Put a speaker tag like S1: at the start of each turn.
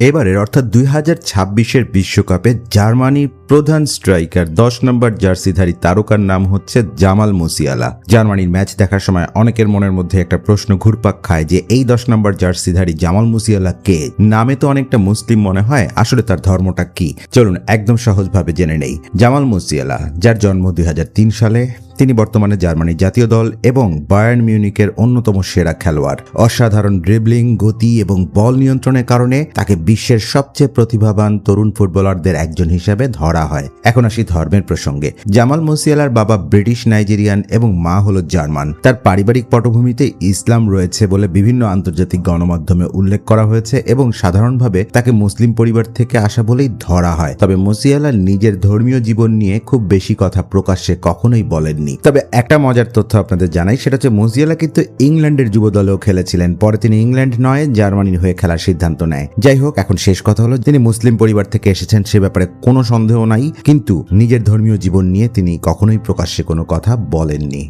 S1: এবারের অর্থাৎ 2026-এর বিশ্বকাপে জার্মানির প্রধান স্ট্রাইকার 10 নম্বর জার্সিধারী তারকার নাম হচ্ছে জামাল মুসিয়ালা। জার্মানির ম্যাচ দেখার সময় অনেকের মনের মধ্যে একটা প্রশ্ন ঘুরপাক খায় যে এই 10 নম্বর জার্সিধারী জামাল মুসিয়ালা কে? নামে তো অনেকটা মুসলিম মনে হয়, আসলে তার ধর্মটা কি? চলুন একদম সহজভাবে জেনে নেই। জামাল মুসিয়ালা, যার জন্ম 2003 সালে, তিনি বর্তমানে জার্মানির জাতীয় দল এবং বায়ার্ন মিউনিকের অন্যতম সেরা খেলোয়াড়। অসাধারণ ড্রিবলিং, গতি এবং বল নিয়ন্ত্রণের কারণে তাকে বিশ্বের সবচেয়ে প্রতিভাবান তরুণ ফুটবলারদের একজন হিসেবে ধরা হয়। এখন আসি ধর্মের প্রসঙ্গে। জামাল মুসিয়ালার বাবা ব্রিটিশ নাইজেরিয়ান এবং মা হলো জার্মান। তার পারিবারিক পটভূমিতে ইসলাম রয়েছে বলে বিভিন্ন আন্তর্জাতিক গণমাধ্যমে উল্লেখ করা হয়েছে এবং সাধারণভাবে তাকে মুসলিম পরিবার থেকে আসা বলেই ধরা হয়। তবে মুসিয়ালা নিজের ধর্মীয় জীবন নিয়ে খুব বেশি কথা প্রকাশ্যে কখনোই বলেননি। তবে একটা মজার তথ্য আপনাদের জানাই, সেটা হচ্ছে মুসিয়ালা কিন্তু ইংল্যান্ডের যুব দলেও খেলেছিলেন। পরে তিনি ইংল্যান্ড নয় জার্মানির হয়ে খেলার সিদ্ধান্ত নেয়। যাই হোক, এখন শেষ কথা হলো তিনি মুসলিম পরিবার থেকে এসেছেন সে ব্যাপারে কোনো সন্দেহ নাই, কিন্তু নিজের ধর্মীয় জীবন নিয়ে তিনি কখনোই প্রকাশ্যে কোনো কথা বলেননি।